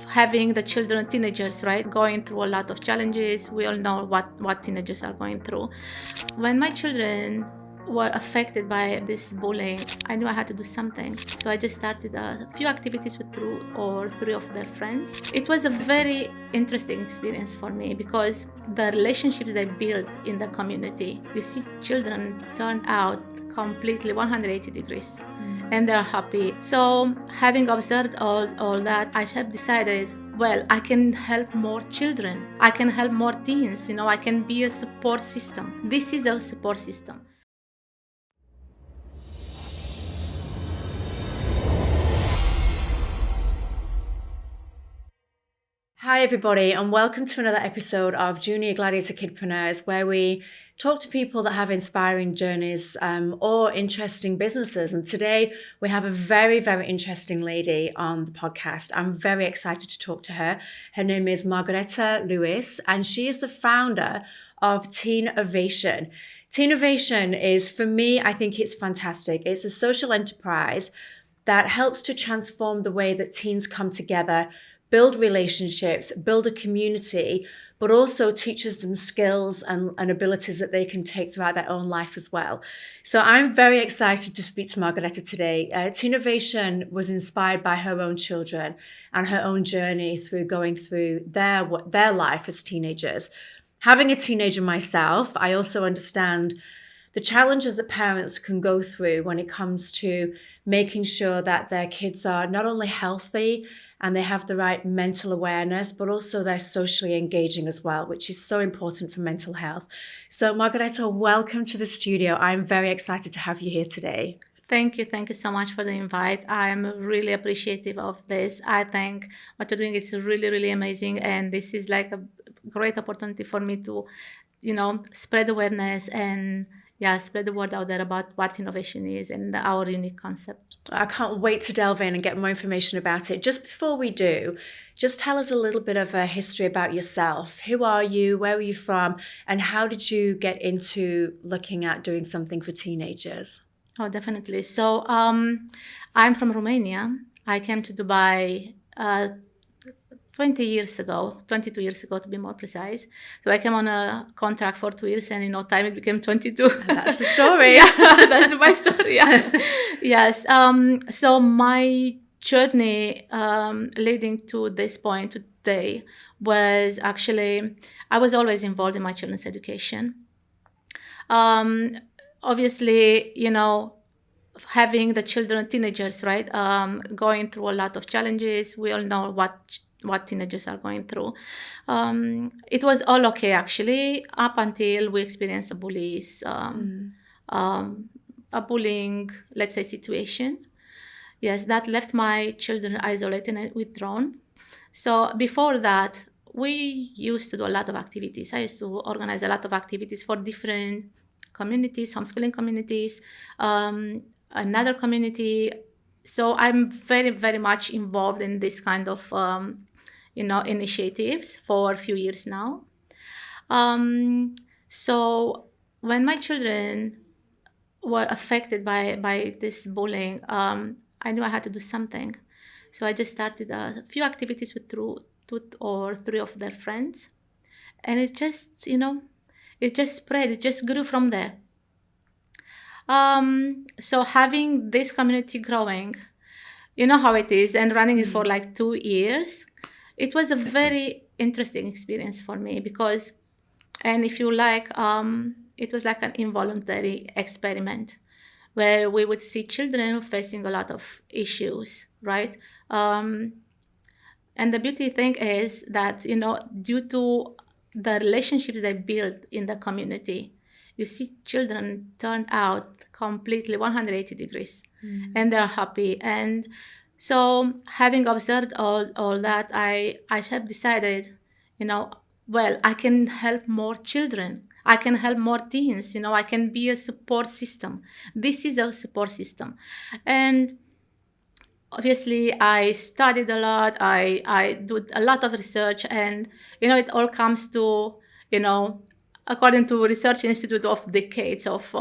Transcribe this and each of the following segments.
having the children, teenagers, right, going through a lot of challenges. We all know what teenagers are going through. When my children were affected by this bullying, I knew I had to do something. So I just started a few activities with 2 or 3 of their friends. It was a very interesting experience for me because the relationships they built in the community, you see children turned out completely 180 degrees. And they're happy. So having observed all that, I have decided, well, I can help more children. I can help more teens. I can be a support system. This is a support system. Hi everybody, and welcome to another episode of Junior Gladiators Kidpreneurs, where we talk to people that have inspiring journeys or interesting businesses. And today we have a very, very interesting lady on the podcast. I'm very excited to talk to her. Her name is Margareta Luis, and she is the founder of Teenovation. Teenovation is, for me, I think it's fantastic. It's a social enterprise that helps to transform the way that teens come together, build relationships, build a community, but also teaches them skills and abilities that they can take throughout their own life as well. So I'm very excited to speak to Margareta today. Teenovation was inspired by her own children and her own journey through going through their life as teenagers. Having a teenager myself, I also understand the challenges that parents can go through when it comes to making sure that their kids are not only healthy and they have the right mental awareness, but also they're socially engaging as well, which is so important for mental health. So Margareta, welcome to the studio. I'm very excited to have you here today. Thank you so much for the invite. I'm really appreciative of this. I think what you're doing is really, really amazing, and this is like a great opportunity for me to, spread awareness and spread the word out there about what innovation is and our unique concept. I can't wait to delve in and get more information about it. Just before we do, just tell us a little bit of a history about yourself. Who are you? Where are you from? And how did you get into looking at doing something for teenagers? Oh, definitely. So I'm from Romania. I came to Dubai 22 years ago to be more precise. So I came on a contract for 2 years, and in no time it became 22. That's the story. That's my story. Yeah. Yes. So my journey leading to this point today was actually, I was always involved in my children's education. Obviously, having the children, teenagers, right, going through a lot of challenges. We all know what teenagers are going through. It was all okay, actually, up until we experienced a bullying, let's say, situation. Yes, that left my children isolated and withdrawn. So before that, we used to do a lot of activities. I used to organize a lot of activities for different communities, homeschooling communities, another community. So I'm very, very much involved in this kind of initiatives for a few years now. So when my children were affected by this bullying, I knew I had to do something. So I just started a few activities with 2 or 3 of their friends. And it just, it just spread, it just grew from there. So having this community growing, you know how it is, and running it for like 2 years, it was a very interesting experience for me because, and if you like, it was like an involuntary experiment where we would see children facing a lot of issues, right? And the beauty thing is that, due to the relationships they built in the community, you see children turned out completely 180 degrees and they're happy. And so having observed all that, I have decided, well, I can help more children. I can help more teens. I can be a support system. This is a support system. And obviously, I studied a lot. I did a lot of research. And, it all comes to, according to Research Institute of decades of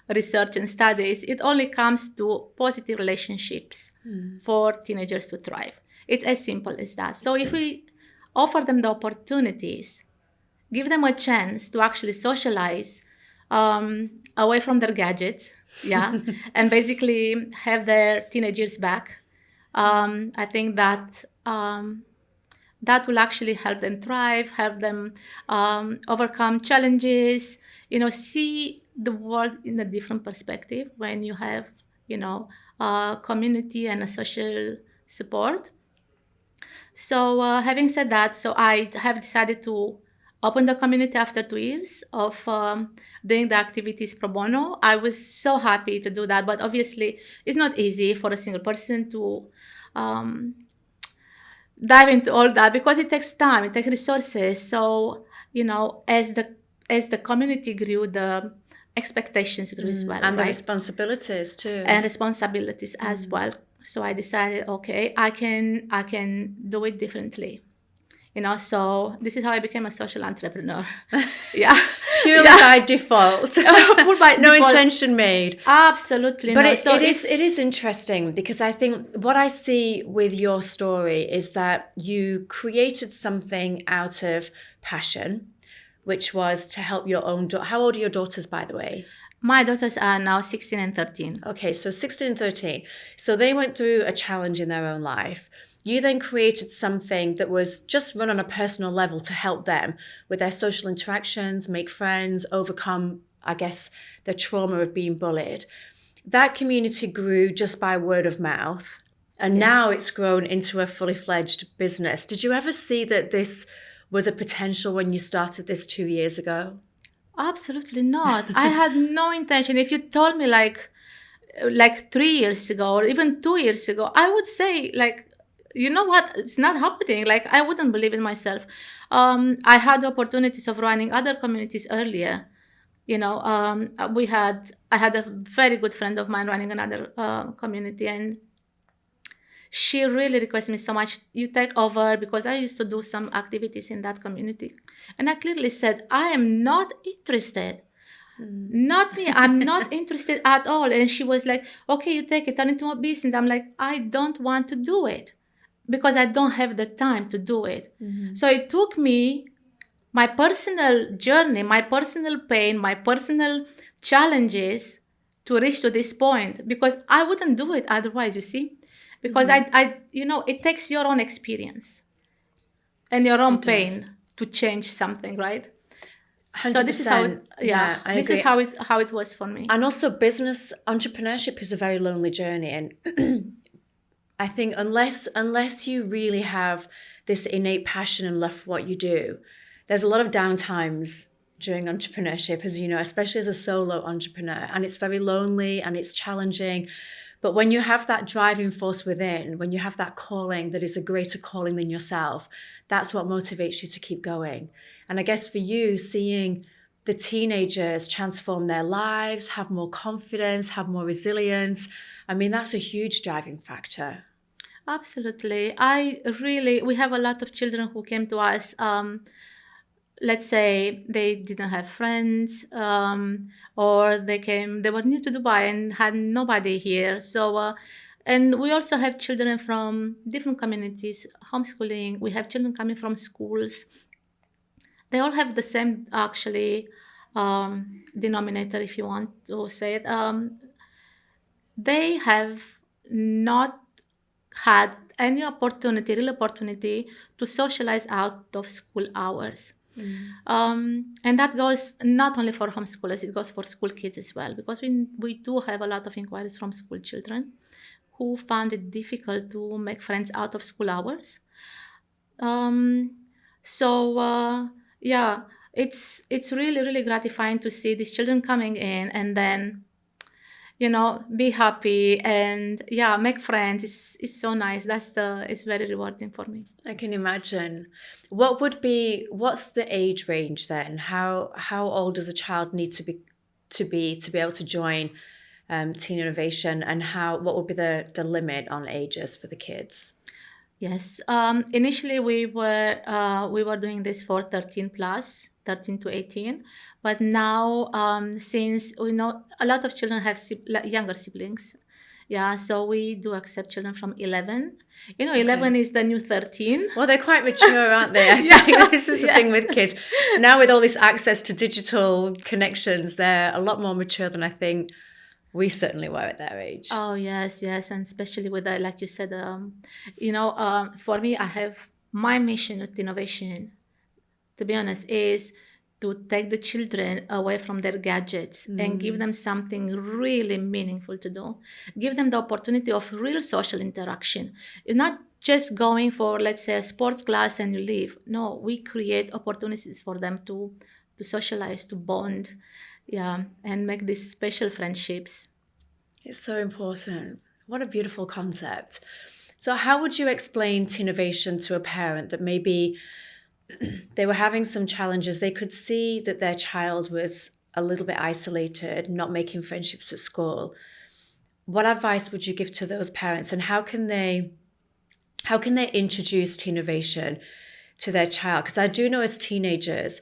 research and studies, it only comes to positive relationships for teenagers to thrive. It's as simple as that. So if we offer them the opportunities, give them a chance to actually socialize away from their gadgets, yeah, and basically have their teenage years back. I think that that will actually help them thrive, help them overcome challenges, see the world in a different perspective when you have, a community and a social support. So having said that, so I have decided to open the community after 2 years of doing the activities pro bono. I was so happy to do that, but obviously it's not easy for a single person to dive into all that because it takes time, it takes resources. So, as the community grew, the expectations grew as well. And the right? responsibilities too. And responsibilities as well. So I decided, okay, I can do it differently. So this is how I became a social entrepreneur. Yeah. Purely by default. No intention made. Absolutely. But no. it is interesting because I think what I see with your story is that you created something out of passion, which was to help your own daughter. How old are your daughters, by the way? My daughters are now 16 and 13. Okay, so 16 and 13. So they went through a challenge in their own life. You then created something that was just run on a personal level to help them with their social interactions, make friends, overcome, I guess, the trauma of being bullied. That community grew just by word of mouth. And now it's grown into a fully fledged business. Did you ever see that this was a potential when you started this 2 years ago? Absolutely not. I had no intention. If you told me like 3 years ago or even 2 years ago, I would say you know what? It's not happening. I wouldn't believe in myself. I had the opportunities of running other communities earlier. I had a very good friend of mine running another community, and she really requested me so much, you take over, because I used to do some activities in that community. And I clearly said, I am not interested. Not me. I'm not interested at all. And she was like, okay, you take it, turn it into a business. I'm like, I don't want to do it because I don't have the time to do it. So it took me my personal journey, my personal pain, my personal challenges to reach to this point, because I wouldn't do it otherwise, you see. Because it takes your own experience and your own pain to change something, right? 100%. So this is how this is how it was for me. And also, business entrepreneurship is a very lonely journey, and I think unless you really have this innate passion and love for what you do, there's a lot of downtimes during entrepreneurship, as you know, especially as a solo entrepreneur, and it's very lonely and it's challenging. But when you have that driving force within, when you have that calling that is a greater calling than yourself, that's what motivates you to keep going. And I guess for you, seeing the teenagers transform their lives, have more confidence, have more resilience, I mean, that's a huge driving factor. Absolutely. We have a lot of children who came to us, let's say they didn't have friends, or they were new to Dubai and had nobody here. So, and we also have children from different communities, homeschooling. We have children coming from schools. They all have the same, actually, denominator, if you want to say it. They have not had any real opportunity to socialize out of school hours. And that goes not only for homeschoolers, it goes for school kids as well, because we do have a lot of inquiries from school children who found it difficult to make friends out of school hours. It's really, really gratifying to see these children coming in and then be happy and make friends. It's so nice. It's very rewarding for me. I can imagine. What's the age range then? How old does a child need to be able to join Teenovation, and what would be the limit on ages for the kids? Yes. Initially we were doing this for 13 to 18. But now, since we know a lot of children have younger siblings, Yeah, so we do accept children from 11. 11 is the new 13. Well, they're quite mature, aren't they? I think this is the thing with kids. Now with all this access to digital connections, they're a lot more mature than I think we certainly were at their age. Oh, yes. And especially with that, like you said, for me, I have my mission with Teenovation, to be honest, is to take the children away from their gadgets and give them something really meaningful to do. Give them the opportunity of real social interaction. You're not just going for, let's say, a sports class and you leave. No, we create opportunities for them to socialize, to bond, and make these special friendships. It's so important. What a beautiful concept. So how would you explain Teenovation to a parent that maybe they were having some challenges? They could see that their child was a little bit isolated, not making friendships at school. What advice would you give to those parents, and how can they introduce Teenovation to their child? Because I do know as teenagers,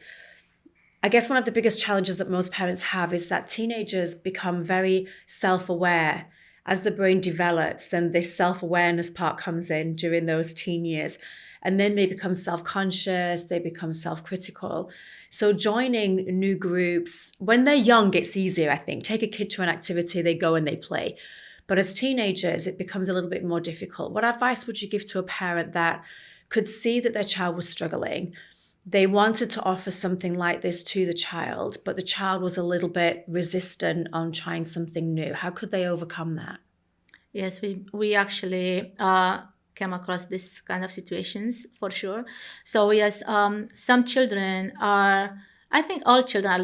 I guess one of the biggest challenges that most parents have is that teenagers become very self-aware. As the brain develops, then this self-awareness part comes in during those teen years. And then they become self-conscious, they become self-critical. So joining new groups, when they're young, it's easier, I think. Take a kid to an activity, they go and they play. But as teenagers, it becomes a little bit more difficult. What advice would you give to a parent that could see that their child was struggling? They wanted to offer something like this to the child, but the child was a little bit resistant on trying something new. How could they overcome that? Yes, we actually came across this kind of situations for sure. So yes, some children are, I think all children are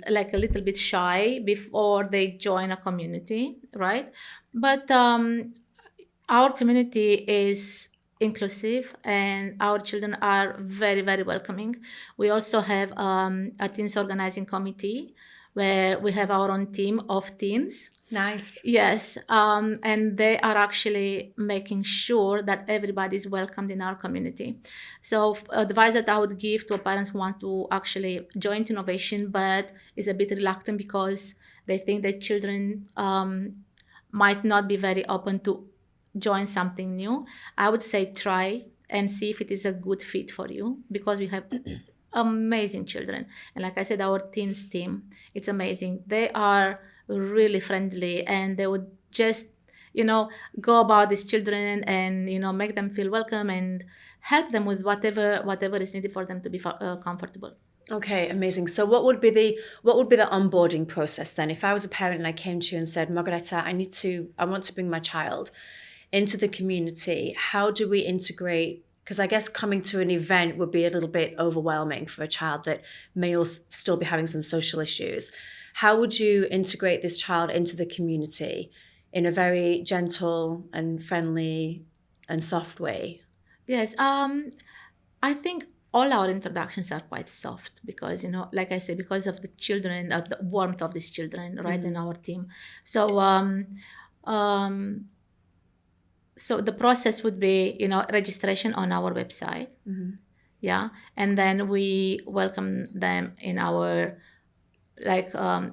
a little bit shy before they join a community, right? But our community is inclusive and our children are very, very welcoming. We also have a teens organizing committee where we have our own team of teens. Nice. Yes, and they are actually making sure that everybody is welcomed in our community. So advice that I would give to parents who want to actually join Teenovation but is a bit reluctant because they think that children might not be very open to join something new. I would say try and see if it is a good fit for you, because we have amazing children. And like I said, our teens team, it's amazing. They are really friendly and they would just go about these children and make them feel welcome and help them with whatever is needed for them to be comfortable. Okay, amazing. So what would be the onboarding process then? If I was a parent and I came to you and said, Margareta, I want to bring my child into the community, how do we integrate? Because I guess coming to an event would be a little bit overwhelming for a child that may also still be having some social issues. How would you integrate this child into the community in a very gentle and friendly and soft way? Yes, I think all our introductions are quite soft because, like I said, because of the children, of the warmth of these children, right, in our team. So, so the process would be, registration on our website. Mm-hmm. Yeah, and then we welcome them in our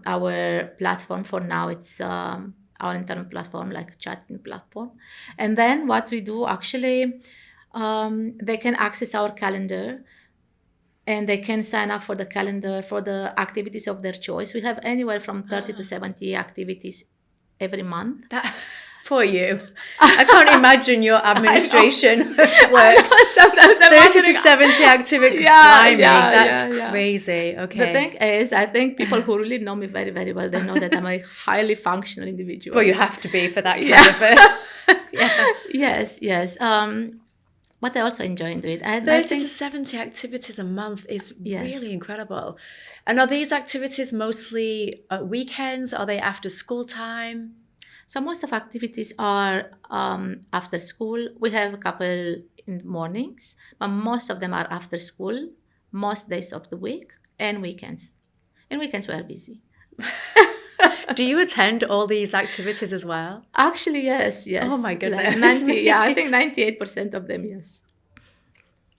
our platform. For now, it's our internal platform, like chatting platform. And then what we do actually, they can access our calendar and they can sign up for the calendar for the activities of their choice. We have anywhere from 30 to 70 activities every month. For you. I can't imagine your administration work. Sometimes 30 to 70 activities. That's crazy. Okay. The thing is, I think people who really know me very, very well, they know that I'm a highly functional individual. Well, you have to be for that kind of Yes. But I also enjoy doing it. 30 to 70 activities a month is really incredible. And are these activities mostly at weekends? Are they after school time? So most of activities are after school. We have a couple in mornings, but most of them are after school, most days of the week, and weekends. And weekends we are busy. Do you attend all these activities as well? Actually, yes. Oh my goodness. I think 98% of them, yes.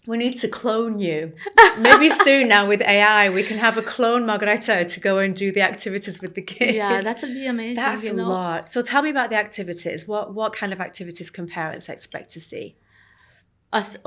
We need to clone you. Maybe soon now with AI, we can have a clone Margareta to go and do the activities with the kids. Yeah, that would be amazing. That's a lot. So tell me about the activities. What kind of activities can parents expect to see?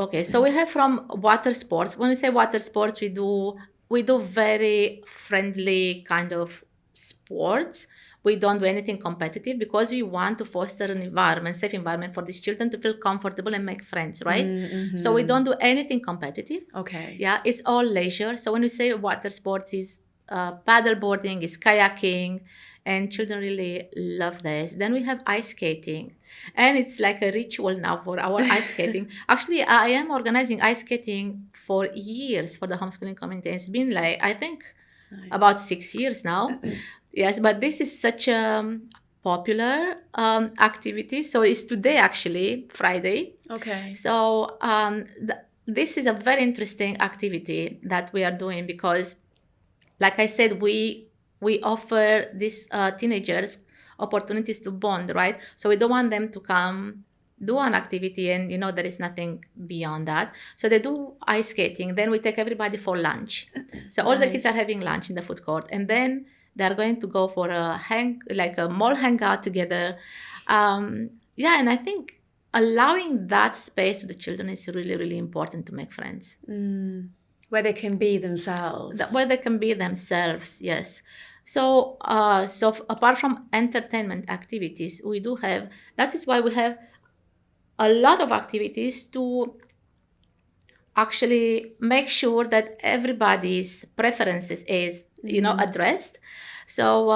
Okay, so we have from water sports. When we say water sports, we do very friendly kind of sports. We don't do anything competitive because we want to foster an environment, safe environment for these children to feel comfortable and make friends, right? Mm-hmm. So we don't do anything competitive. Okay. Yeah, it's all leisure. So when we say water sports, is paddle boarding, is kayaking, and children really love this. Then we have ice skating, and it's like a ritual now for our ice skating. Actually, I am organizing ice skating for years for the homeschooling community. It's been like, I think, about 6 years now. Yes, but this is such a popular activity. So it's today, actually, Friday. Okay. So this is a very interesting activity that we are doing because, like I said, we offer these teenagers opportunities to bond, right? So we don't want them to come do an activity and, there is nothing beyond that. So they do ice skating. Then we take everybody for lunch. So all the kids are having lunch in the food court. And then they're going to go for a mall hangout together. And I think allowing that space to the children is really, really important to make friends. Where they can be themselves. Where they can be themselves, yes. So apart from entertainment activities, we do have, that is why we have a lot of activities to actually make sure that everybody's preferences is, addressed. So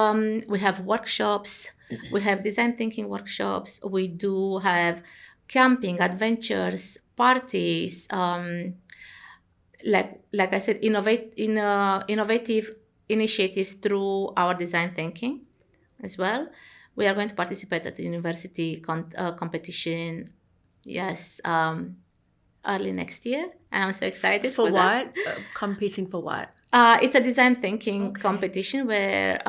we have workshops, we have design thinking workshops, we do have camping, adventures, parties, like I said, innovative initiatives through our design thinking as well. We are going to participate at the university competition, yes, early next year, and I'm so excited for what? that. Competing for what? It's a design thinking competition where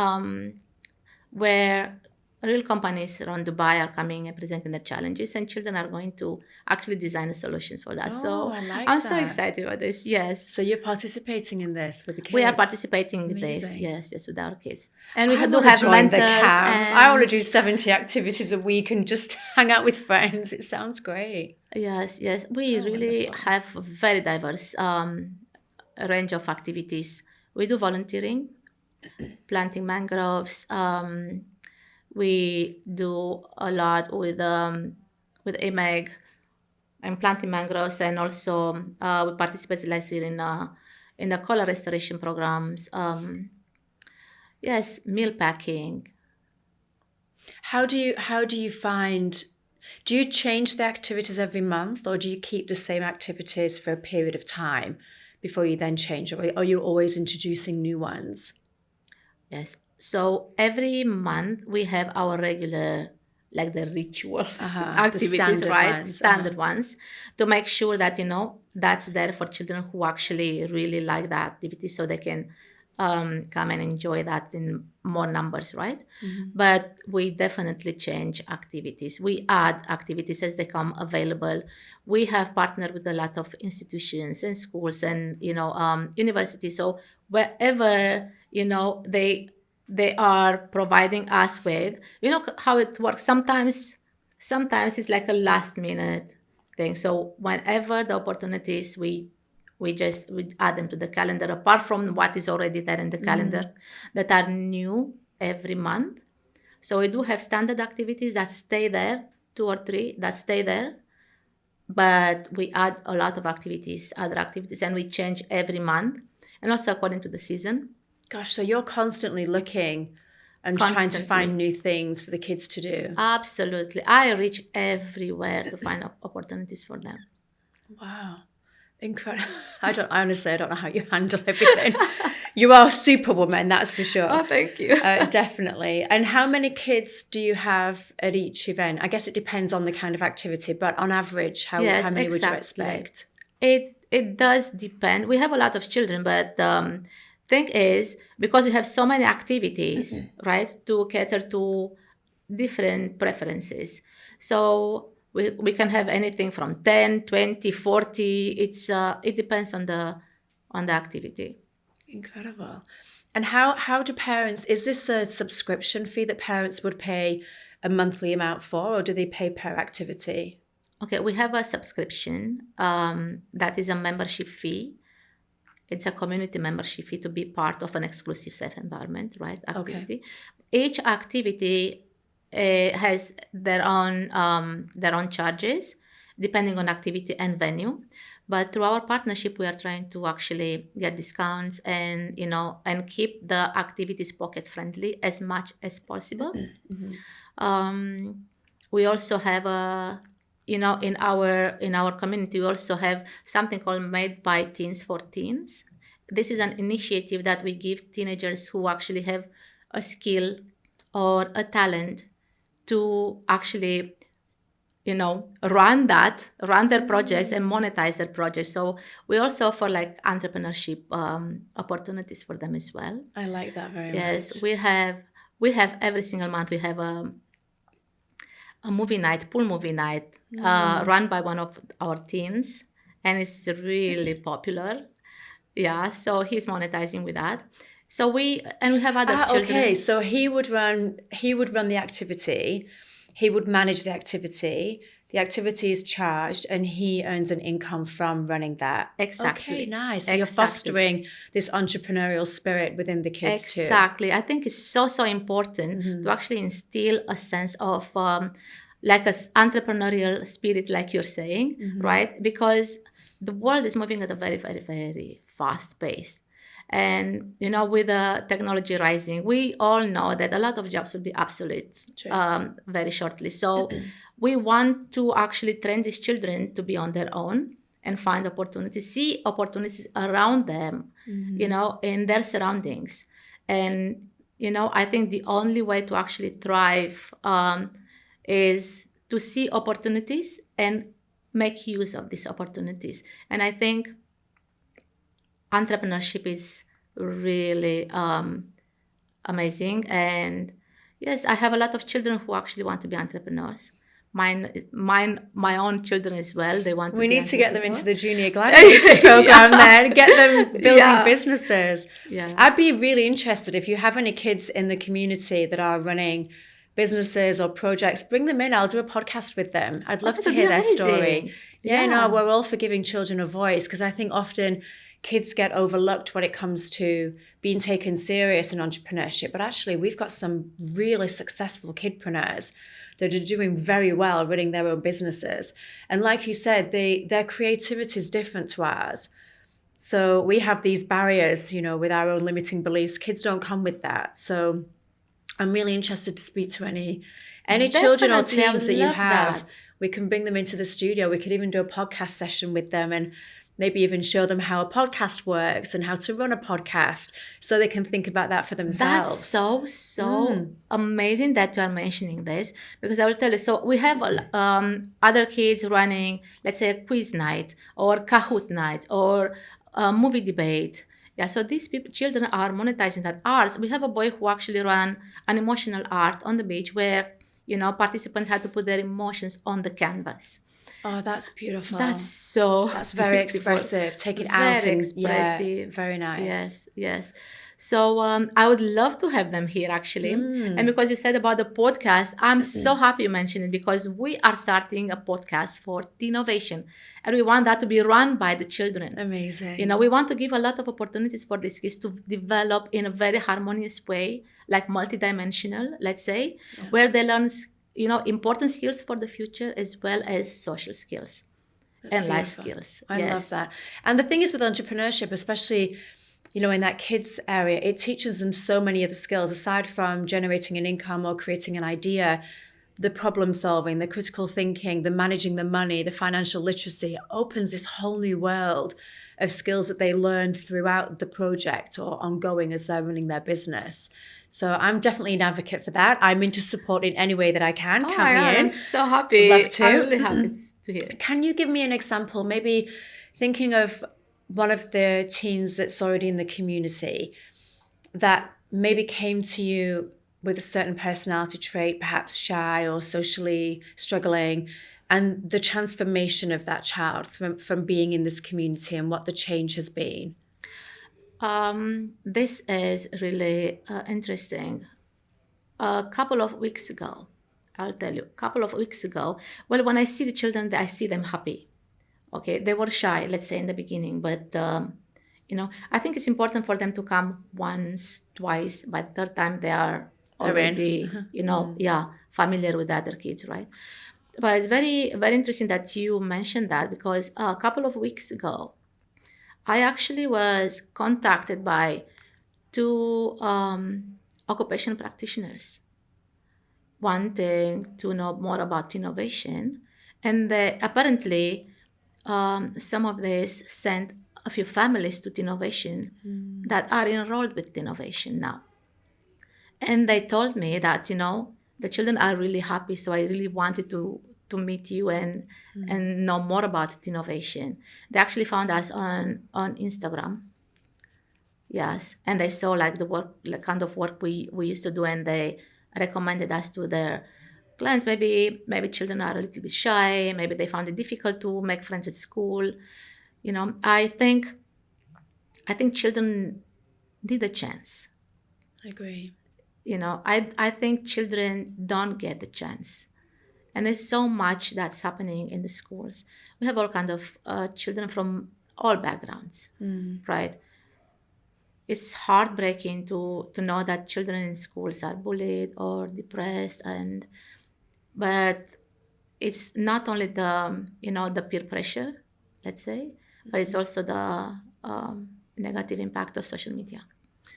real companies around Dubai are coming and presenting the challenges, and children are going to actually design a solution for that. So I'm so excited about this. Yes. So you're participating in this with the kids? We are participating in this. Yes, with our kids. And we do have mentors. I want to do 70 activities a week and just hang out with friends. It sounds great. Yes. We really have a very diverse range of activities. We do volunteering, planting mangroves. We do a lot with AMEG and planting mangroves, and also we participate last year in the coral restoration programs. Yes, meal packing. How do you find? Do you change the activities every month, or do you keep the same activities for a period of time before you then change, or are you always introducing new ones? Yes. So every month we have our regular, like the ritual activities, right? Standard ones, to make sure that, that's there for children who actually really like that activity, so they can come and enjoy that in more numbers, right? Mm-hmm. But we definitely change activities. We add activities as they come available. We have partnered with a lot of institutions and schools and, universities. So wherever, they are providing us with, how it works. Sometimes it's like a last minute thing. So whenever the opportunities, we add them to the calendar, apart from what is already there in the calendar that are new every month. So we do have standard activities that stay there, 2 or 3 that stay there, but we add a lot of activities, other activities, and we change every month, and also according to the season. Gosh, so you're constantly looking and trying to find new things for the kids to do. Absolutely. I reach everywhere to find opportunities for them. Wow. Incredible. I honestly don't know how you handle everything. You are a superwoman, that's for sure. Oh, thank you. Definitely. And how many kids do you have at each event? I guess it depends on the kind of activity, but on average, how many would you expect? It does depend. We have a lot of children, but thing is, because we have so many activities, right, to cater to different preferences. So We can have anything from 10, 20, 40. It depends on the activity. Incredible. And how do parents, is this a subscription fee that parents would pay a monthly amount for, or do they pay per activity? Okay, we have a subscription that is a membership fee. It's a community membership fee to be part of an exclusive safe environment, right? Activity. Okay. Each activity has their own charges, depending on activity and venue. But through our partnership, we are trying to actually get discounts and and keep the activities pocket friendly as much as possible. Mm-hmm. We also have in our community, we also have something called Made by Teens for Teens. This is an initiative that we give teenagers who actually have a skill or a talent to actually, run their projects and monetize their projects. So we also offer like entrepreneurship opportunities for them as well. I like that very much. Yes, we have every single month we have a pool movie night, run by one of our teens, and it's really popular. Yeah, so he's monetizing with that. So we have other children. Okay, so he would run the activity, he would manage the activity. The activity is charged, and he earns an income from running that. Exactly. Okay, nice. So you're fostering this entrepreneurial spirit within the kids too. Exactly. I think it's so important to actually instill a sense of like an entrepreneurial spirit, like you're saying, right? Because the world is moving at a very, very, very fast pace. And, with the technology rising, we all know that a lot of jobs will be obsolete very shortly. So we want to actually train these children to be on their own and find opportunities, see opportunities around them, in their surroundings. And, I think the only way to actually thrive is to see opportunities and make use of these opportunities. And I think entrepreneurship is really amazing. And yes, I have a lot of children who actually want to be entrepreneurs. My own children as well. They want to. We need to get them into the Junior Gladiator program then. Get them building businesses. Yeah. I'd be really interested if you have any kids in the community that are running businesses or projects, bring them in. I'll do a podcast with them. I'd love to hear their story. Yeah, we're all for giving children a voice, because I think often kids get overlooked when it comes to being taken serious in entrepreneurship. But actually, we've got some really successful kidpreneurs that are doing very well running their own businesses. And like you said, their creativity is different to ours. So we have these barriers, with our own limiting beliefs. Kids don't come with that. So I'm really interested to speak to any children or teens that you have. We can bring them into the studio. We could even do a podcast session with them and maybe even show them how a podcast works and how to run a podcast, so they can think about that for themselves. That's so amazing that you are mentioning this, because I will tell you. So we have other kids running, let's say, a quiz night or Kahoot night or a movie debate. Yeah, so these children are monetizing that arts. We have a boy who actually ran an emotional art on the beach where, participants had to put their emotions on the canvas. Oh, that's beautiful. That's very expressive. Take it out. Very expressive. Yeah, very nice. Yes. So I would love to have them here, actually. And because you said about the podcast, I'm so happy you mentioned it, because we are starting a podcast for Teenovation, and we want that to be run by the children. Amazing. We want to give a lot of opportunities for these kids to develop in a very harmonious way, like multidimensional, let's say, where they learn important skills for the future as well as social skills. That's and beautiful. Life skills. I love that. And the thing is with entrepreneurship, especially, in that kids area, it teaches them so many of the skills aside from generating an income or creating an idea. The problem solving, the critical thinking, the managing the money, the financial literacy opens this whole new world of skills that they learn throughout the project or ongoing as they're running their business. So I'm definitely an advocate for that. I'm into support in any way that I can. Oh, I'm so happy. Love to. I'm really happy to hear. Can you give me an example, maybe thinking of one of the teens that's already in the community that maybe came to you with a certain personality trait, perhaps shy or socially struggling, and the transformation of that child from being in this community and what the change has been? This is really interesting. A couple of weeks ago, I'll tell you, a couple of weeks ago, well, when I see the children, I see them happy. Okay, they were shy, let's say in the beginning, but I think it's important for them to come once, twice. By the third time, they are already, familiar with other kids, right? But it's very, very interesting that you mentioned that, because a couple of weeks ago, I actually was contacted by two occupational practitioners wanting to know more about Teenovation. And apparently, some of these sent a few families to Teenovation that are enrolled with Teenovation now. And they told me that, the children are really happy. So I really wanted to meet you and know more about Teenovation. They actually found us on Instagram. Yes. And they saw like the work, the kind of work we used to do, and they recommended us to their clients. Maybe children are a little bit shy. Maybe they found it difficult to make friends at school. I think children need a chance. I agree. I think children don't get the chance. And there's so much that's happening in the schools. We have all kinds of children from all backgrounds, right? It's heartbreaking to know that children in schools are bullied or depressed, but it's not only the peer pressure, let's say, but it's also the negative impact of social media.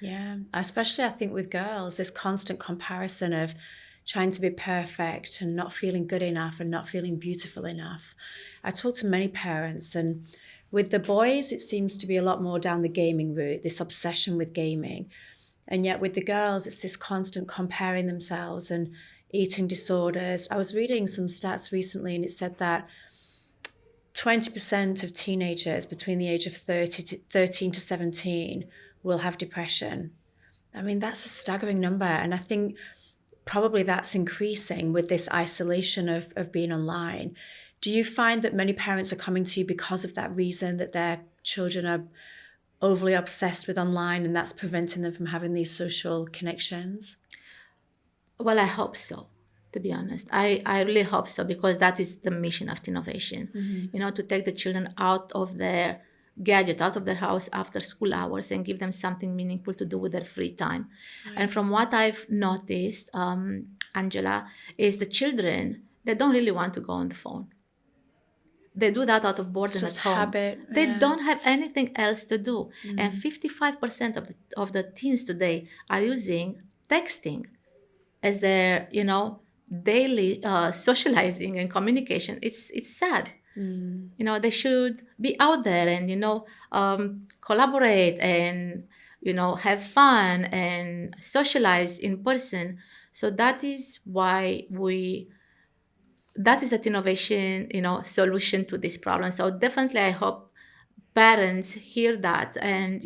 Yeah, especially I think with girls, this constant comparison of trying to be perfect and not feeling good enough and not feeling beautiful enough. I talk to many parents, and with the boys, it seems to be a lot more down the gaming route, this obsession with gaming. And yet with the girls, it's this constant comparing themselves and eating disorders. I was reading some stats recently, and it said that 20% of teenagers between the age of 13 to 17 will have depression. I mean, that's a staggering number. And I think probably that's increasing with this isolation of being online. Do you find that many parents are coming to you because of that reason, that their children are overly obsessed with online and that's preventing them from having these social connections? Well, I hope so, to be honest. I really hope so, because that is the mission of Teenovation, to take the children out of their gadget, out of their house after school hours, and give them something meaningful to do with their free time. Right. And from what I've noticed, Angela, is the children, they don't really want to go on the phone. They do that out of boredom at home. Habit. They don't have anything else to do. And 55% of the teens today are using texting as their, daily socializing and communication. It's sad. They should be out there and, collaborate and, have fun and socialize in person. So that is why that is the Teenovation, solution to this problem. So definitely I hope parents hear that and,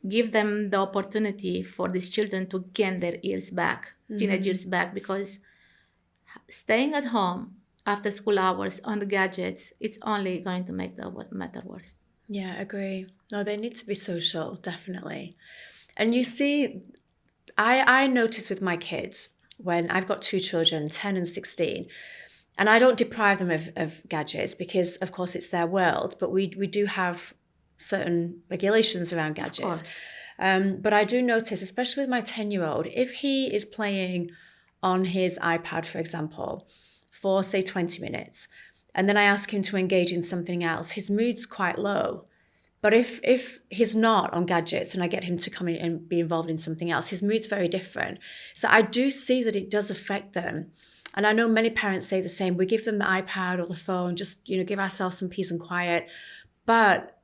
give them the opportunity for these children to gain their years back, teenage years back, because staying at home after school hours on the gadgets, it's only going to make the matter worse. Yeah, I agree. No, they need to be social, definitely. And you see, I notice with my kids, when I've got two children, 10 and 16, and I don't deprive them of gadgets because, of course, it's their world, but we do have certain regulations around gadgets. But I do notice, especially with my 10-year-old, if he is playing on his iPad, for example, for, say, 20 minutes, and then I ask him to engage in something else, his mood's quite low. But if he's not on gadgets and I get him to come in and be involved in something else, his mood's very different. So I do see that it does affect them. And I know many parents say the same. We give them the iPad or the phone, just, give ourselves some peace and quiet. But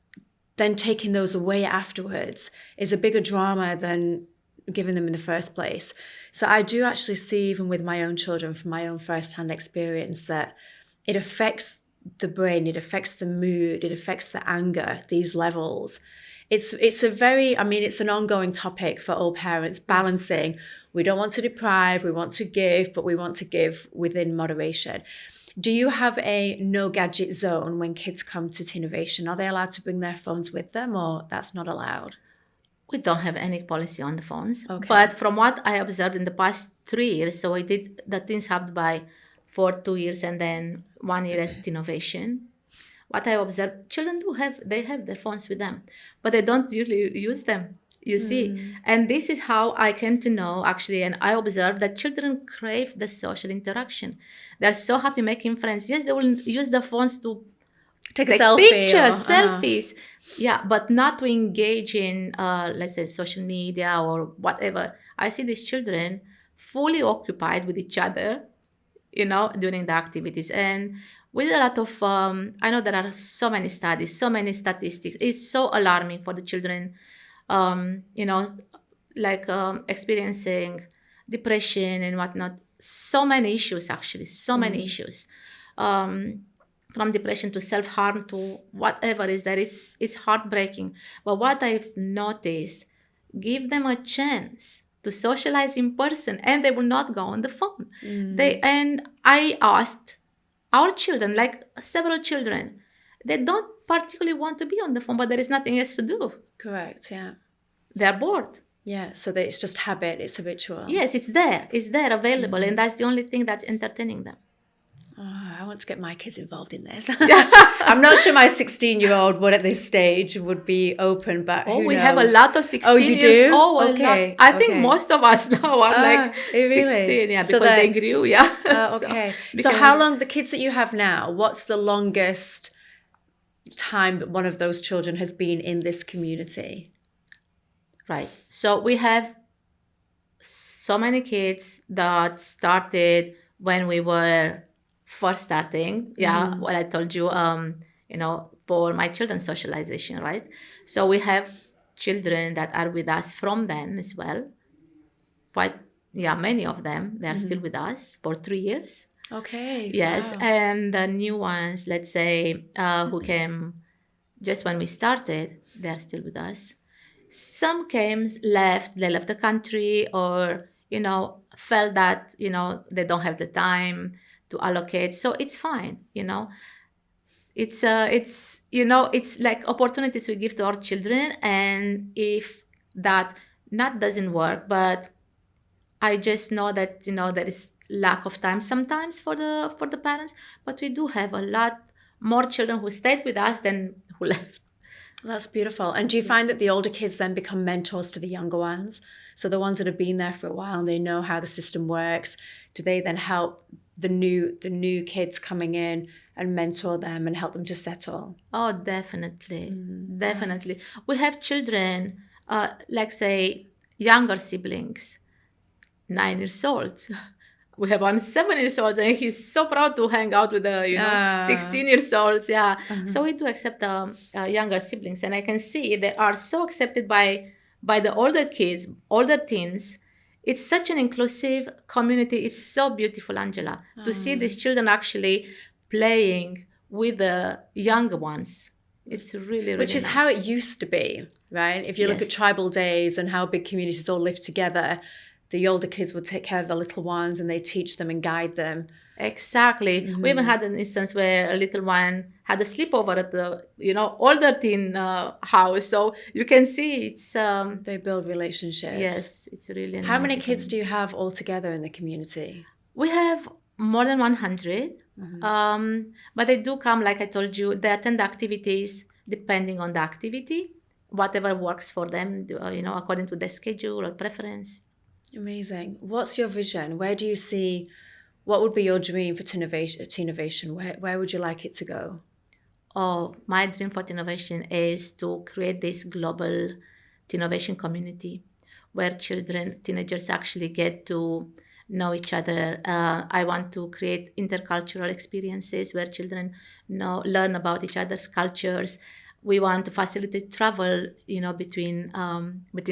then taking those away afterwards is a bigger drama than giving them in the first place. So I do actually see, even with my own children, from my own firsthand experience, that it affects the brain, it affects the mood, it affects the anger, these levels. it's a very, I mean, it's an ongoing topic for all parents, balancing. We don't want to deprive, we want to give, but we want to give within moderation. Do you have a no gadget zone when kids come to Teenovation? Are they allowed to bring their phones with them, or that's not allowed? We don't have any policy on the phones. Okay. But from what I observed in the past 3 years, so I did the Teens Hub for 2 years and then 1 year as Teenovation. What I observed, children have their phones with them, but they don't usually use them, you see. And this is how I came to know, actually, and I observed that children crave the social interaction. They're so happy making friends. Yes, they will use the phones to take a selfie pictures, selfies. Yeah, but not to engage in, let's say, social media or whatever. I see these children fully occupied with each other, during the activities. And with a lot of, I know there are so many studies, so many statistics. It's so alarming for the children, experiencing depression and whatnot. So many issues, actually, so many issues. From depression to self-harm to whatever is there. It's heartbreaking. But what I've noticed, give them a chance to socialize in person and they will not go on the phone. And I asked our children, like several children, they don't particularly want to be on the phone, but there is nothing else to do. Correct, yeah. They're bored. Yeah, so that it's just habit, it's habitual. Yes, it's there available, and that's the only thing that's entertaining them. Oh, I want to get my kids involved in this. I'm not sure my 16-year-old would at this stage would be open, but who we knows? have a lot of 16 you years do? old. Okay. I think most of us now are like really? 16, So because they grew, okay. So how long, the kids that you have now, what's the longest time that one of those children has been in this community? Right. So we have so many kids that started when we were first starting. Yeah, what I told you, for my children's socialization, right? So we have children that are with us from then as well. Many of them, they're still with us for 3 years. Okay. Yes. Wow. And the new ones, let's say, who came just when we started, they're still with us. Some they left the country, or, felt that, they don't have the time to allocate. So it's fine, It's like opportunities we give to our children. And if that doesn't work, but I just know that, there is lack of time sometimes for the parents, but we do have a lot more children who stayed with us than who left. That's beautiful. And do you find that the older kids then become mentors to the younger ones? So the ones that have been there for a while and they know how the system works, do they then help the new kids coming in and mentor them and help them to settle? Oh, definitely. Definitely. Nice. We have children, like say, younger siblings, 9 years old. We have one 7 years old, and he's so proud to hang out with the 16 years olds. Yeah. So we do accept younger siblings, and I can see they are so accepted by the older kids, older teens. It's such an inclusive community. It's so beautiful, Angela, to see these children actually playing with the younger ones. It's really, really Which is nice. how it used to be, right? If you look at tribal days and how big communities all live together, the older kids would take care of the little ones and they teach them and guide them. Exactly. We even had an instance where a little one had a sleepover at the, older teen house. So you can see it's... they build relationships. Yes, it's really How many kids do you have all together in the community? We have more than 100. But they do come, like I told you, they attend activities depending on the activity, whatever works for them, according to their schedule or preference. Amazing. What's your vision? Where do you see, what would be your dream for Teenovation? Where would you like it to go? Oh, my dream for Teenovation is to create this global Teenovation community where teenagers actually get to know each other. I want to create intercultural experiences where children learn about each other's cultures. We want to facilitate travel, between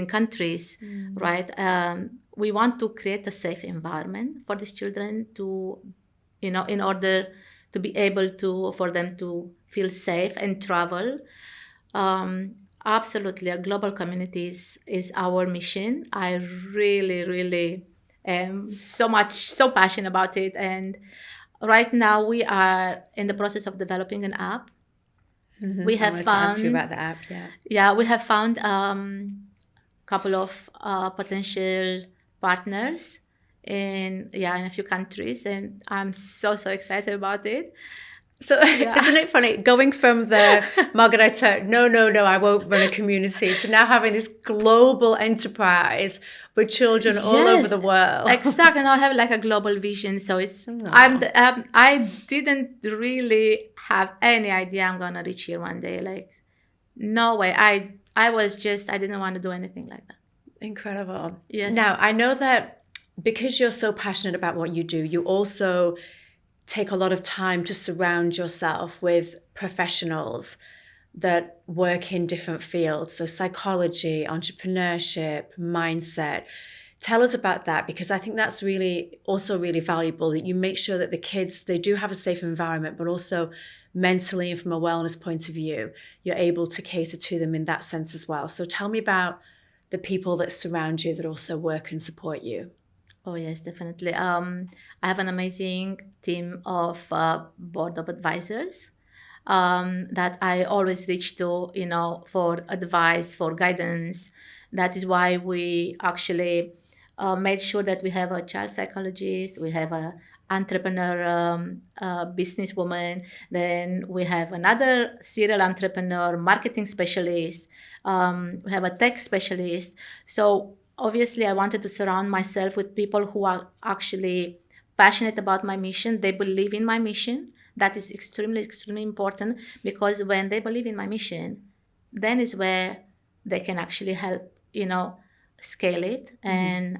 countries, right? We want to create a safe environment for these children to, in order to be able for them to feel safe and travel. Absolutely. A global communities is our mission. I really, really am so passionate about it. And right now we are in the process of developing an app. We I have wanted to ask you found, about the app. Yeah. yeah, we have found couple of potential partners in a few countries, and I'm so excited about it. So Yeah. isn't it funny going from the Margareta, no, I won't run a community, to now having this global enterprise with children all over Yes, the world? exactly. Now I have like a global vision, so it's Aw. I didn't really have any idea I'm gonna reach here one day. Like, no way. I was just, I didn't want to do anything like that. Incredible. Yes. Now, I know that because you're so passionate about what you do, you also take a lot of time to surround yourself with professionals that work in different fields. So psychology, entrepreneurship, mindset. Tell us about that, because I think that's really also really valuable, that you make sure that the kids, they do have a safe environment, but also mentally and from a wellness point of view, you're able to cater to them in that sense as well. So tell me about the people that surround you that also work and support you. Oh yes, definitely. I have an amazing team of board of advisors that I always reach to, for advice, for guidance. That is why we actually made sure that we have a child psychologist, we have a entrepreneur businesswoman, then we have another serial entrepreneur, marketing specialist, we have a tech specialist. So obviously I wanted to surround myself with people who are actually passionate about my mission. They believe in my mission. That is extremely important, because when they believe in my mission, then is where they can actually help, scale it. And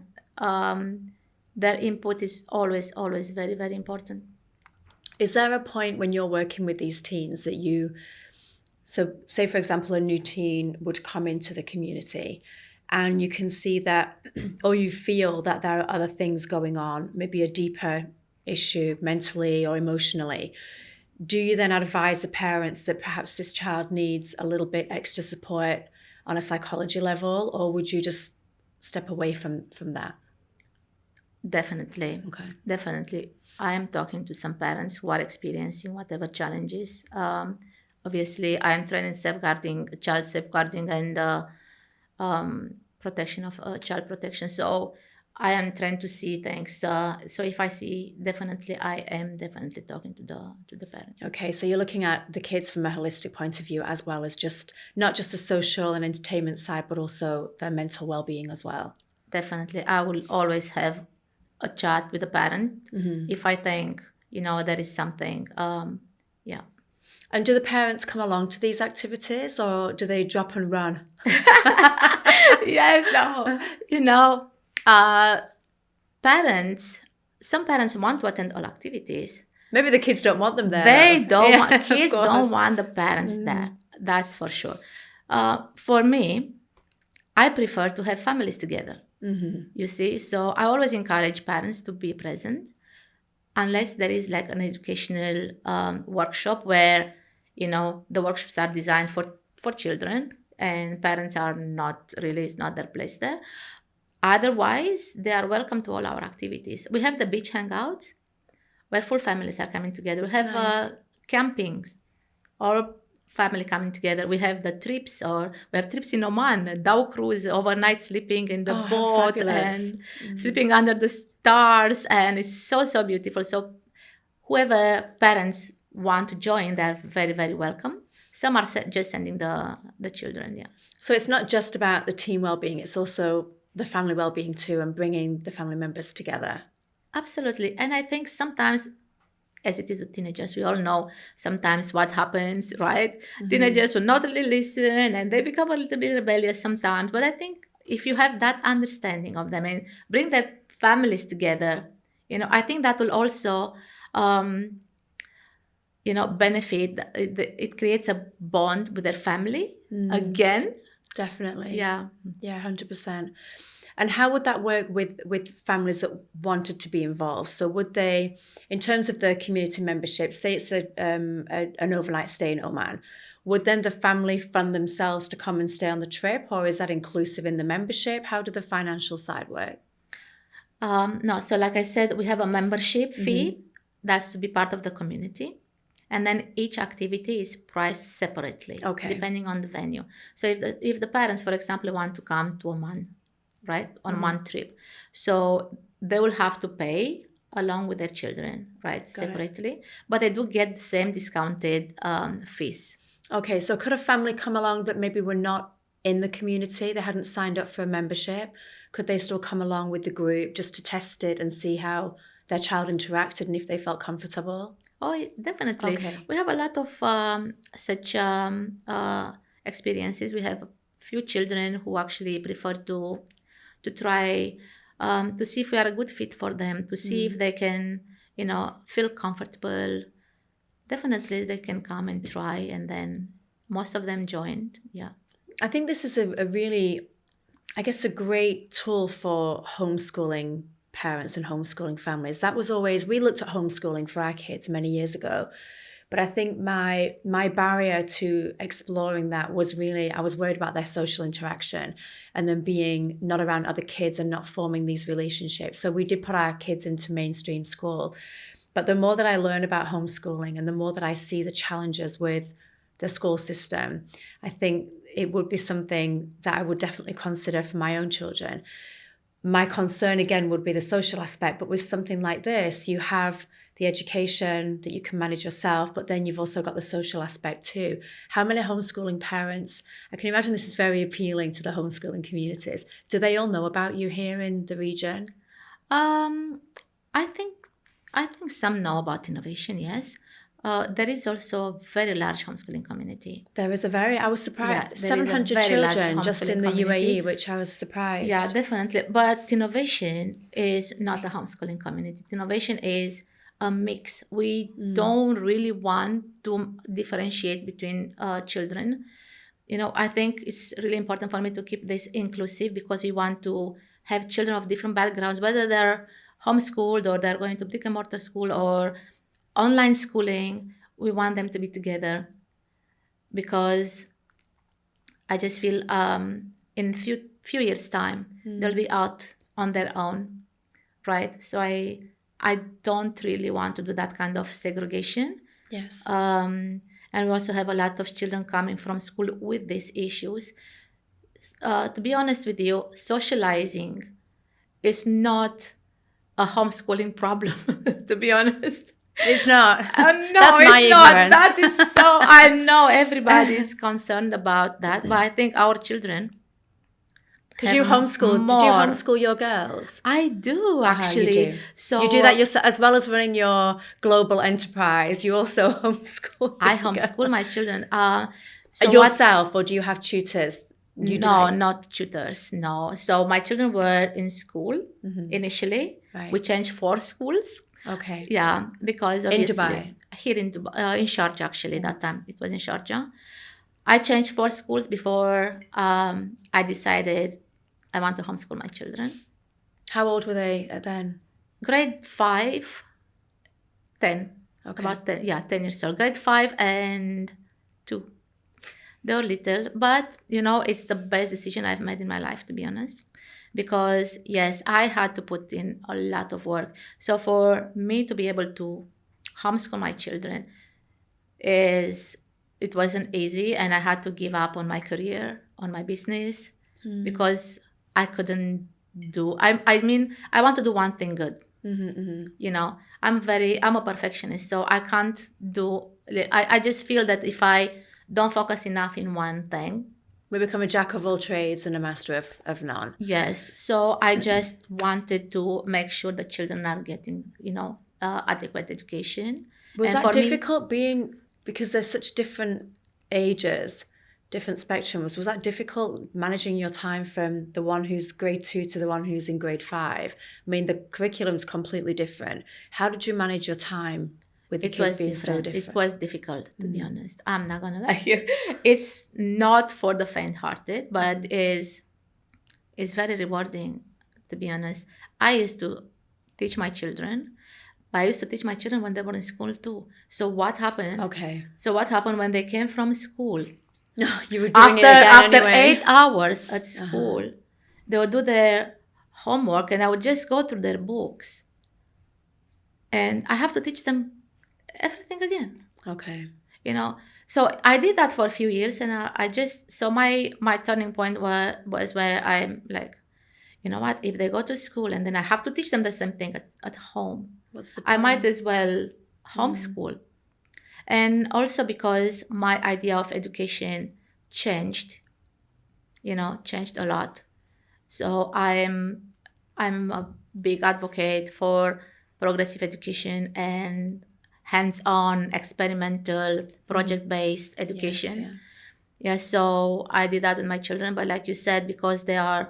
their input is always very important. Is there a point when you're working with these teens that so say for example a new teen would come into the community and you can see that, or you feel that there are other things going on, maybe a deeper issue mentally or emotionally, do you then advise the parents that perhaps this child needs a little bit extra support on a psychology level, or would you just step away from that? Definitely. Okay. Definitely. I am talking to some parents who are experiencing whatever challenges. Obviously, I am trained in child safeguarding and protection of child protection. So I am trying to see things. So if I see, I am definitely talking to the parents. Okay, so you're looking at the kids from a holistic point of view, as well as just not just the social and entertainment side, but also their mental well-being as well. Definitely, I will always have a chat with a parent if I think there is something. Yeah. And do the parents come along to these activities, or do they drop and run? Yes, no. Some parents want to attend all activities. Maybe the kids don't want them there. They don't Yeah, want, kids of course. don't want the parents there. That's for sure. For me, I prefer to have families together. You see, so I always encourage parents to be present, unless there is like an educational workshop where the workshops are designed for children and parents are not really, it's not their place there. Otherwise, they are welcome to all our activities. We have the beach hangouts where full families are coming together. We have Nice. campings or family coming together. We have the trips, or we have trips in Oman, a dhow cruise, overnight sleeping in the Oh, how boat fabulous. and sleeping under the stars, and it's so beautiful. So whoever parents want to join, they're very welcome. Some are just sending the children. Yeah. So it's not just about the team well-being, it's also the family well-being too, and bringing the family members together. Absolutely. And I think sometimes, as it is with teenagers, we all know sometimes what happens, right? Teenagers will not really listen and they become a little bit rebellious sometimes. But I think if you have that understanding of them and bring their families together, I think that will also, benefit. It creates a bond with their family again. Definitely. Yeah. Yeah, 100%. And how would that work with families that wanted to be involved? So would they, in terms of the community membership, say it's an overnight stay in Oman, would then the family fund themselves to come and stay on the trip, or is that inclusive in the membership? How did the financial side work? No, so like I said, we have a membership fee that's to be part of the community. And then each activity is priced separately, depending on the venue. So if the parents, for example, want to come to Oman, right, on one trip, so they will have to pay along with their children, right, separately. But they do get the same discounted fees. Okay, so could a family come along that maybe were not in the community, they hadn't signed up for a membership? Could they still come along with the group just to test it and see how their child interacted and if they felt comfortable? Oh, definitely. Okay. We have a lot of such experiences. We have a few children who actually prefer to try to see if we are a good fit for them, to see if they can, feel comfortable. Definitely, they can come and try, and then most of them joined. Yeah. I think this is a really, I guess, a great tool for homeschooling parents and homeschooling families. That was always, we looked at homeschooling for our kids many years ago, but I think my barrier to exploring that was really, I was worried about their social interaction and then being not around other kids and not forming these relationships. So we did put our kids into mainstream school. But the more that I learn about homeschooling and the more that I see the challenges with the school system, I think it would be something that I would definitely consider for my own children. My concern, again, would be the social aspect. But with something like this, you have the education that you can manage yourself, but then you've also got the social aspect too. How many homeschooling parents, I can imagine this is very appealing to the homeschooling communities. Do they all know about you here in the region? I think some know about Teenovation, yes. There is also a very large homeschooling community. There is I was surprised. Yeah, 700 children just in the UAE, which I was surprised. Yeah, definitely. But Teenovation is not a homeschooling community. Teenovation is a mix. We don't really want to differentiate between children. I think it's really important for me to keep this inclusive because we want to have children of different backgrounds, whether they're homeschooled or they're going to brick and mortar school or online schooling. We want them to be together because I just feel in few years' time they'll be out on their own, right? So I don't really want to do that kind of segregation. Yes. And we also have a lot of children coming from school with these issues. To be honest with you, socializing is not a homeschooling problem, to be honest. It's not. No, That's it's my ignorance. not. That is so, I know everybody is concerned about that, but I think our children. Because you homeschool. Did you homeschool your girls? I do, actually. You do. So you do that yourself, as well as running your global enterprise. You also homeschool. I homeschool my children. Yourself, or do you have tutors? Not tutors, no. So my children were in school initially. Right. We changed 4 schools. Okay. Yeah, because obviously in Dubai. Here in Dubai, in Sharjah actually. That time it was in Sharjah. I changed 4 schools before I decided I want to homeschool my children. How old were they then? Grade 5, 10. Okay. About 10 years old. Grade 5 and 2. They were little, but it's the best decision I've made in my life, to be honest. Because yes, I had to put in a lot of work. So for me to be able to homeschool my children it wasn't easy, and I had to give up on my career, on my business, because I couldn't do. I mean, I want to do one thing good. I'm a perfectionist, so I can't do. I just feel that if I don't focus enough in one thing, we become a jack of all trades and a master of none. Yes. So I just wanted to make sure the children are getting, adequate education. Was that difficult because there's such different ages, different spectrums? Was that difficult managing your time from the one who's grade 2 to the one who's in grade 5? I mean, the curriculum's completely different. How did you manage your time? With the kids being so different. It was difficult, to be honest. I'm not gonna lie here. It's not for the faint-hearted, but is very rewarding, to be honest. I used to teach my children, But I used to teach my children when they were in school too. So what happened? Okay. So what happened when they came from school? You were doing it again After anyway. 8 hours at school, they would do their homework and I would just go through their books. And I have to teach them everything again. Okay. You know, so I did that for a few years, and so my turning point was where I'm like, you know what, if they go to school and then I have to teach them the same thing at home, What's the I point? might as well homeschool. And also because my idea of education changed a lot. So I'm a big advocate for progressive education and hands-on, experimental, project-based education. Yes, So I did that with my children, but like you said, because there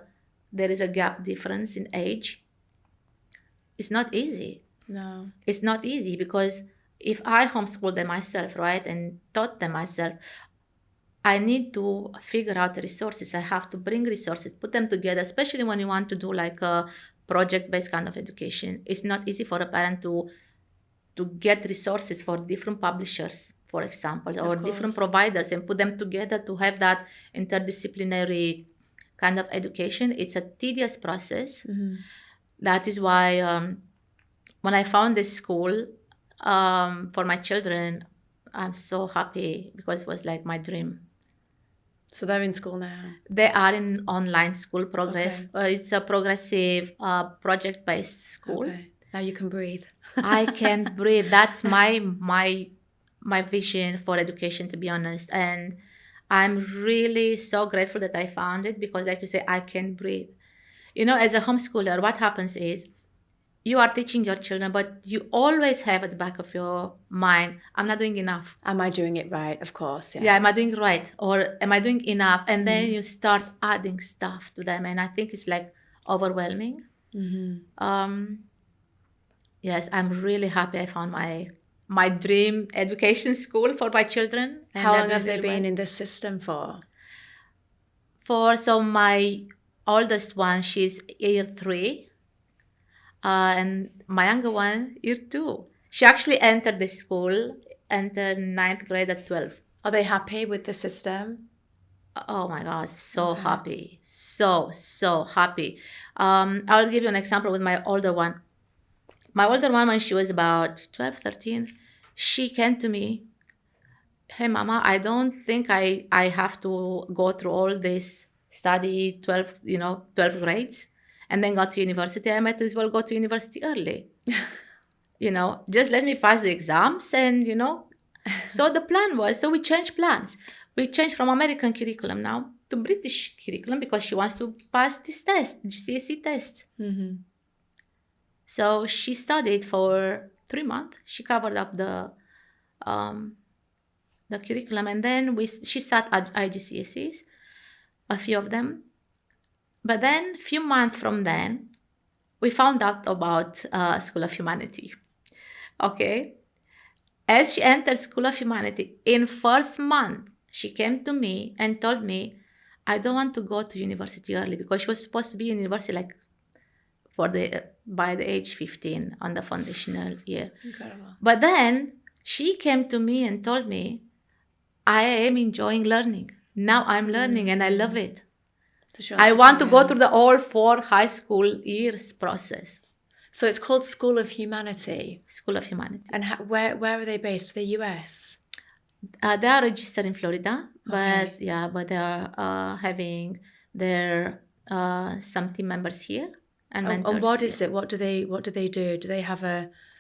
is a gap difference in age, it's not easy. No. It's not easy because if I homeschooled them myself, right, and taught them myself, I need to figure out the resources. I have to bring resources, put them together, especially when you want to do like a project-based kind of education. It's not easy for a parent to get resources for different publishers, for example, or different providers and put them together to have that interdisciplinary kind of education. It's a tedious process. That is why when I found this school for my children, I'm so happy because it was like my dream. So they're in school now? They are in online school program. It's a progressive project-based school. Okay. Now you can breathe. I can breathe. That's my vision for education, to be honest. And I'm really so grateful that I found it because, like you say, I can breathe. You know, as a homeschooler, what happens is you are teaching your children, but you always have at the back of your mind, I'm not doing enough. Am I doing it right? Of course. Yeah, am I doing it right? Or am I doing enough? And then you start adding stuff to them. And I think it's like overwhelming. Yes, I'm really happy I found my dream education school for my children. And how long have they been in this system for? So my oldest one, she's year 3. And my younger one, year 2. She actually entered the school, entered 9th grade at 12. Are they happy with the system? Oh my gosh, so happy. So happy. I'll give you an example with my older one. My older one, when she was about 12, 13, she came to me, hey, Mama, I don't think I have to go through all this study, 12 grades, and then go to university. I might as well go to university early. Just let me pass the exams and, So the plan was, so we changed plans. We changed from American curriculum now to British curriculum because she wants to pass this test, GCSE test. So she studied for 3 months. She covered up the curriculum, and then she sat at IGCSEs, a few of them. But then, a few months from then, we found out about School of Humanity. Okay, as she entered School of Humanity, in first month, she came to me and told me, I don't want to go to university early because she was supposed to be in university like by the age 15 on the foundational year. Incredible. But then she came to me and told me, I am enjoying learning. Now I'm learning and I love it. I want to go through the all 4 high school years process. So it's called School of Humanity. School of Humanity. And where are they based? Are they US? They are registered in Florida, but they are having their some team members here and mentors. And what is it? What do they do? Do they have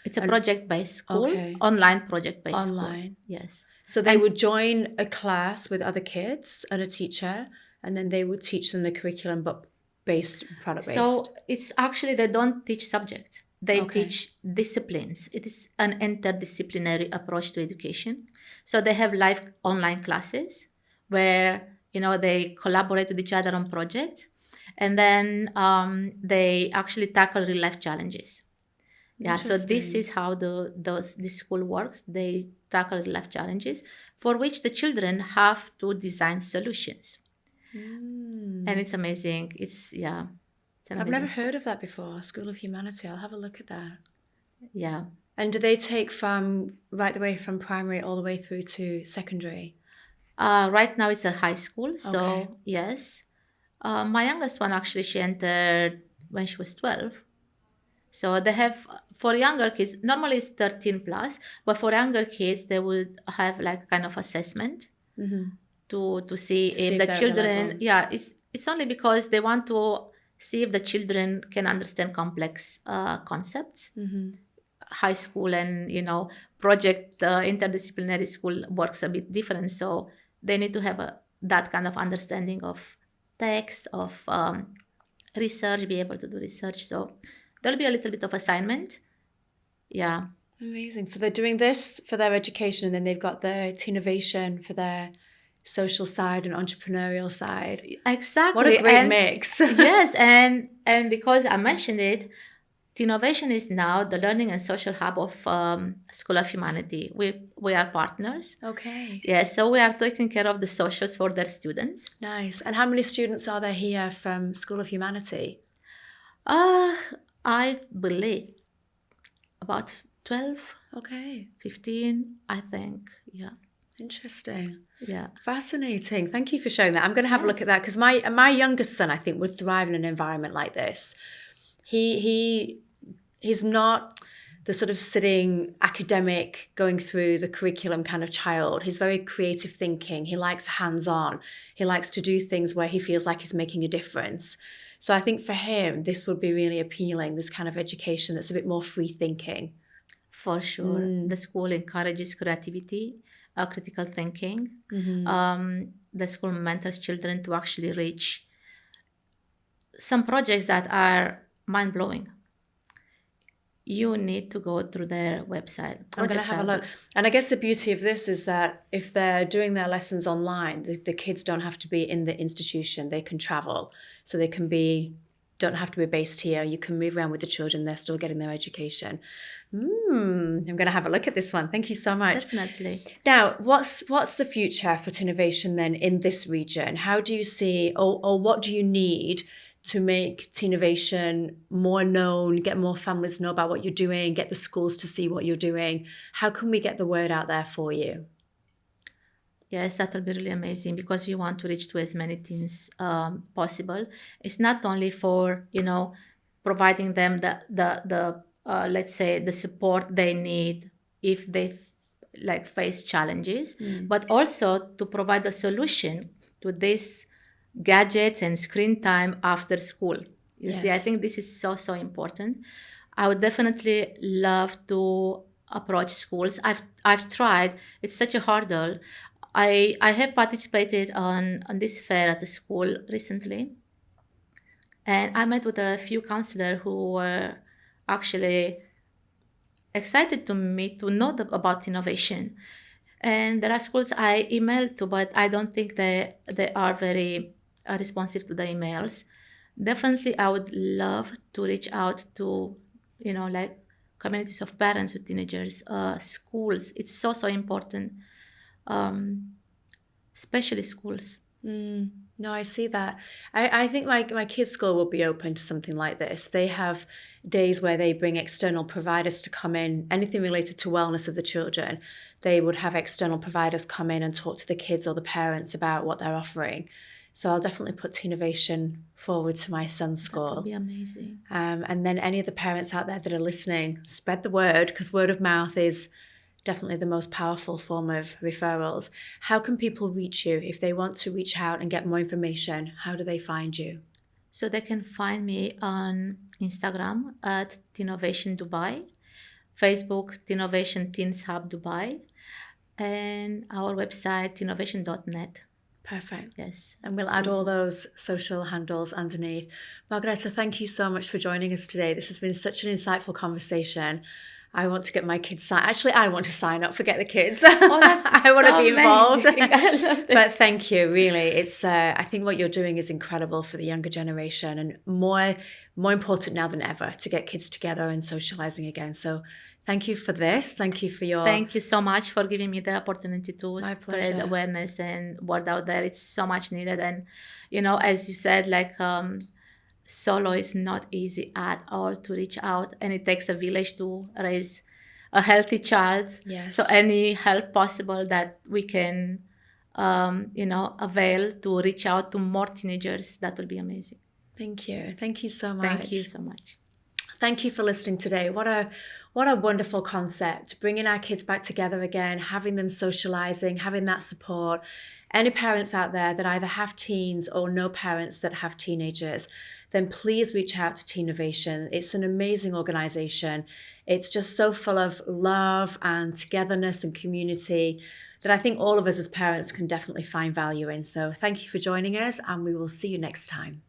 It's a project-based school, online project-based school. Online, yes. So they would join a class with other kids and a teacher, and then they would teach them the curriculum, but product-based. So it's actually, they don't teach subjects. They teach disciplines. It is an interdisciplinary approach to education. So they have live online classes where, they collaborate with each other on projects. And then they actually tackle real-life challenges. Yeah, so this is how this school works. They tackle real-life challenges for which the children have to design solutions. And it's amazing. It's an I've never heard of that before, School of Humanity. I'll have a look at that. Yeah. And do they take from right the way from primary all the way through to secondary? Right now it's a high school, so Okay. yes. My youngest one actually she entered when she was 12. So they have for younger kids, normally it's 13 plus, but for younger kids they would have like kind of assessment to see To see if if the they're at the children, level. yeah, it's only because they want to see if the children can understand complex concepts. High school and project interdisciplinary school works a bit different, so they need to have that kind of understanding of text, of research, be able to do research. So there'll be a little bit of assignment. Yeah. Amazing. So they're doing this for their education, and then they've got their Teenovation for their social side and entrepreneurial side. Exactly. What a great And mix. yes, and because I mentioned it, Teenovation is now the learning and social hub of School of Humanity. We are partners. Okay. Yes, so we are taking care of the socials for their students. Nice. And how many students are there here from School of Humanity? I believe about 12, Okay. 15, I think. Yeah. Interesting. Yeah. Fascinating. Thank you for sharing that. I'm going to have a look at Yes. that because my youngest son, I think, would thrive in an environment like this. He's not the sort of sitting academic, going through the curriculum kind of child. He's very creative thinking. He likes hands-on. He likes to do things where he feels like he's making a difference. So I think for him, this would be really appealing, this kind of education that's a bit more free thinking. For sure. The school encourages creativity, critical thinking. The school mentors children to actually reach some projects that are mind-blowing. You need to go through their website. I'm going to have a look. And I guess the beauty of this is that if they're doing their lessons online, the kids don't have to be in the institution. They can travel. So they don't have to be based here. You can move around with the children. They're still getting their education. I'm going to have a look at this one. Thank you so much. Definitely. Now, what's the future for Teenovation then in this region? How do you see, or what do you need to make Teenovation more known, get more families to know about what you're doing, get the schools to see what you're doing? How can we get the word out there for you? Yes, that will be really amazing because we want to reach to as many teens possible. It's not only for, providing them the let's say the support they need if they face challenges, but also to provide a solution to this gadgets and screen time after school. You see, I think this is so important. I would definitely love to approach schools. I've tried. It's such a hurdle. I have participated on this fair at the school recently, and I met with a few counselors who were actually excited to know about Teenovation. And there are schools I emailed to, but I don't think they are very responsive to the emails. Definitely, I would love to reach out to, communities of parents with teenagers, schools. It's so important, especially schools. No, I see that. I think my kids' school will be open to something like this. They have days where they bring external providers to come in, anything related to wellness of the children. They would have external providers come in and talk to the kids or the parents about what they're offering. So I'll definitely put Teenovation forward to my son's school. That would be amazing. And then any of the parents out there that are listening, spread the word, because word of mouth is definitely the most powerful form of referrals. How can people reach you if they want to reach out and get more information? How do they find you? So they can find me on Instagram at Teenovation Dubai, Facebook Teenovation Teens Hub Dubai, and our website teenovation.net. Perfect. Yes. And we'll add all those social handles underneath. Margareta, thank you so much for joining us today. This has been such an insightful conversation. I want to get my kids Actually, I want to sign up. Forget the kids. Oh, that's I want so to be involved. I love it. But thank you. Really, it's. I think what you're doing is incredible for the younger generation, and more important now than ever to get kids together and socializing again. So, thank you for this. Thank you for your. Thank you so much for giving me the opportunity to My spread pleasure. awareness and word out there. It's so much needed, and as you said, solo is not easy at all to reach out, and it takes a village to raise a healthy child. Yes. So any help possible that we can, avail to reach out to more teenagers, that will be amazing. Thank you. Thank you so much. Thank you so much. Thank you for listening today. What a wonderful concept, bringing our kids back together again, having them socializing, having that support. Any parents out there that either have teens or know parents that have teenagers, then please reach out to Teenovation. It's an amazing organization. It's just so full of love and togetherness and community that I think all of us as parents can definitely find value in. So thank you for joining us, and we will see you next time.